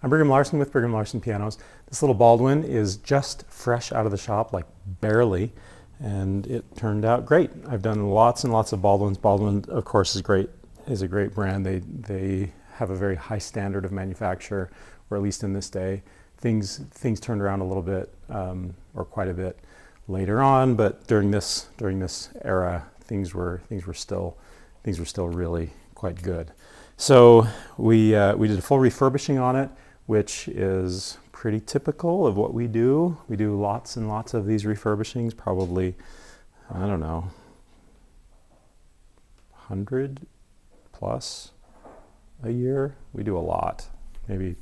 I'm Brigham Larson with Brigham Larson Pianos. This little Baldwin is just fresh out of the shop, like barely, and it turned out great. I've done lots and lots of Baldwins. Baldwin, of course, is a great brand. They have a very high standard of manufacture, or at least in this day. Things turned around a little bit, or quite a bit later on, but during this era, things were still really quite good. So we did a full refurbishing on it, which is pretty typical of what we do. We do lots and lots of these refurbishings, probably, I don't know, 100 plus a year. We do a lot, maybe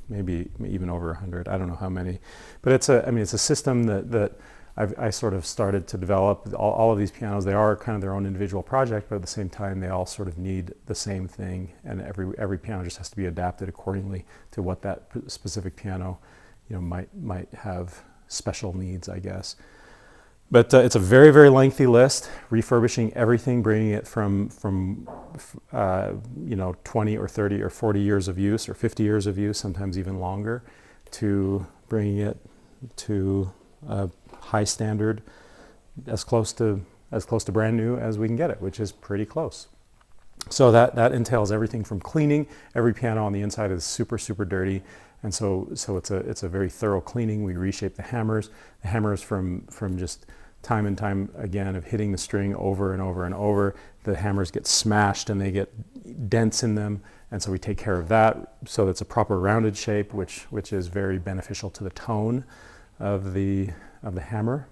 even over 100. I don't know how many, but it's a system that I sort of started to develop. All of these pianos, they are kind of their own individual project, but at the same time, they all sort of need the same thing, and every piano just has to be adapted accordingly to what that specific piano, might have special needs, I guess. But it's a very, very lengthy list, refurbishing everything, bringing it from 20 or 30 or 40 years of use, or 50 years of use, sometimes even longer, to bringing it to high standard, as close to brand new as we can get it, which is pretty close. So that entails everything from cleaning. Every piano on the inside is super, super dirty, and so it's a very thorough cleaning. We reshape the hammers. The hammers from just time and time again of hitting the string over and over and over. The hammers get smashed and they get dents in them, and so we take care of that so it's a proper rounded shape, which is very beneficial to the tone of the hammer.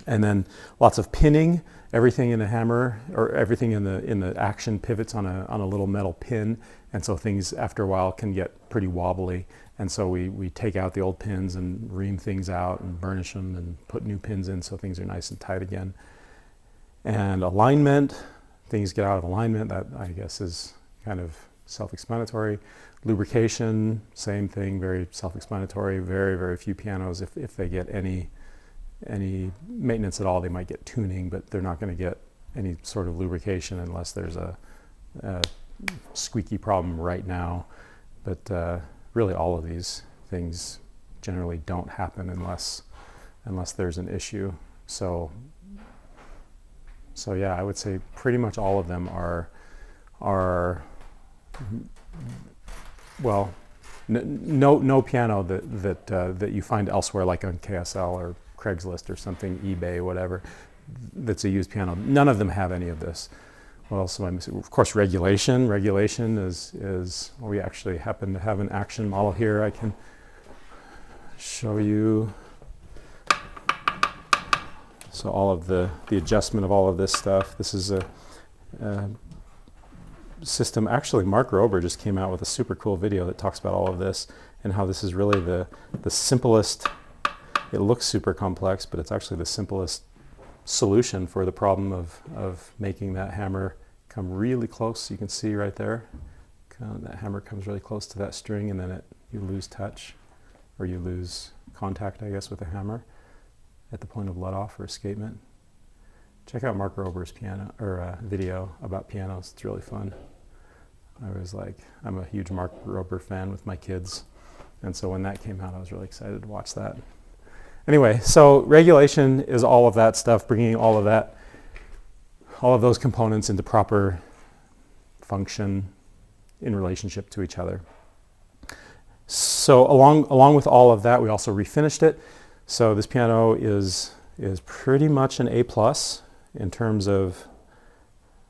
And then lots of pinning. Everything in the hammer, or everything in the action, pivots on a little metal pin, and so things after a while can get pretty wobbly, and so we take out the old pins and ream things out and burnish them and put new pins in so things are nice and tight again. And alignment, things get out of alignment, that I guess is kind of self-explanatory. Lubrication, same thing, very self-explanatory. Very, very few pianos, if they get any maintenance at all, they might get tuning, but they're not going to get any sort of lubrication unless there's a squeaky problem right now. But really all of these things generally don't happen unless there's an issue. So yeah, I would say pretty much all of them are well, no piano that you find elsewhere, like on KSL or Craigslist or something, eBay, whatever, that's a used piano. None of them have any of this. What else am I missing? Of course, regulation. Regulation is we actually happen to have an action model here. I can show you. So all of the adjustment of all of this stuff. This is a system. Actually, Mark Rober just came out with a super cool video that talks about all of this and how this is really the simplest. It looks super complex, but it's actually the simplest solution for the problem of making that hammer come really close. You can see right there, that hammer comes really close to that string, and then you lose touch, or you lose contact, I guess, with the hammer at the point of let off or escapement. Check out Mark Rober's video about pianos. It's really fun. I'm a huge Mark Rober fan with my kids, and so when that came out, I was really excited to watch that. Anyway, so regulation is all of that stuff, bringing all of those components into proper function in relationship to each other. So along with all of that, we also refinished it. So this piano is pretty much an A+ in terms of,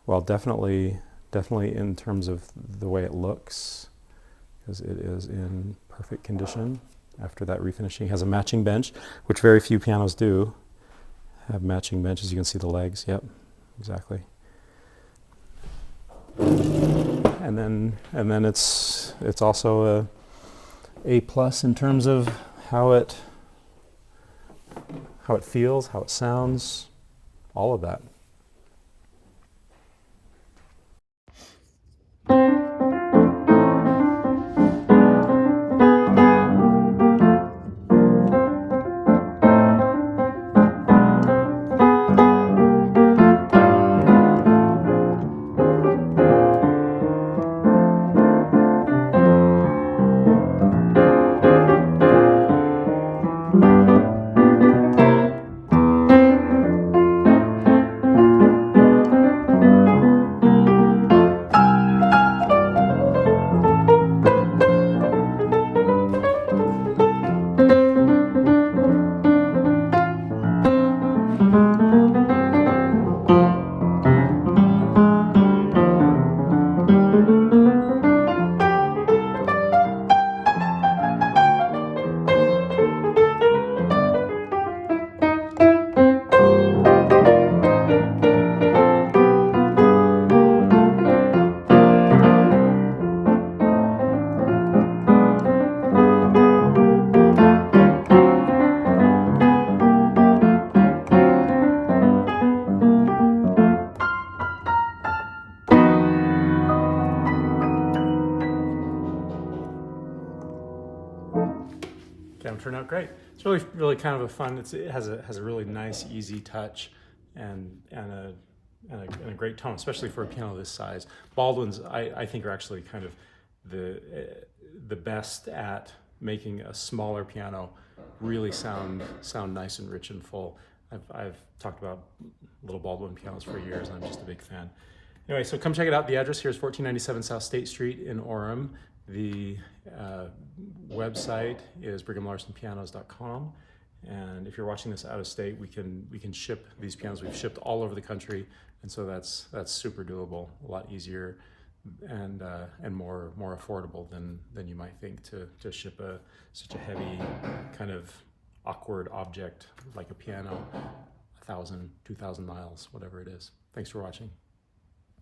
well, definitely in terms of the way it looks, because it is in perfect condition. After that refinishing, it has a matching bench, which very few pianos do have matching benches. You can see the legs. Yep, exactly. And then it's also a A+ in terms of how it feels, how it sounds, all of that. piano turned out great. It's really kind of a fun. It has a really nice, easy touch, and a great tone, especially for a piano this size. Baldwins, I think, are actually kind of the best at making a smaller piano really sound nice and rich and full. I've talked about little Baldwin pianos for years, and I'm just a big fan. Anyway, so come check it out. The address here is 1497 South State Street in Orem. The website is brighamlarsonpianos.com. And if you're watching this out of state, we can ship these pianos. We've shipped all over the country, and so that's super doable, a lot easier and more affordable than you might think to ship such a heavy, kind of awkward object like a piano 1,000, 2,000 miles, whatever it is. Thanks for watching.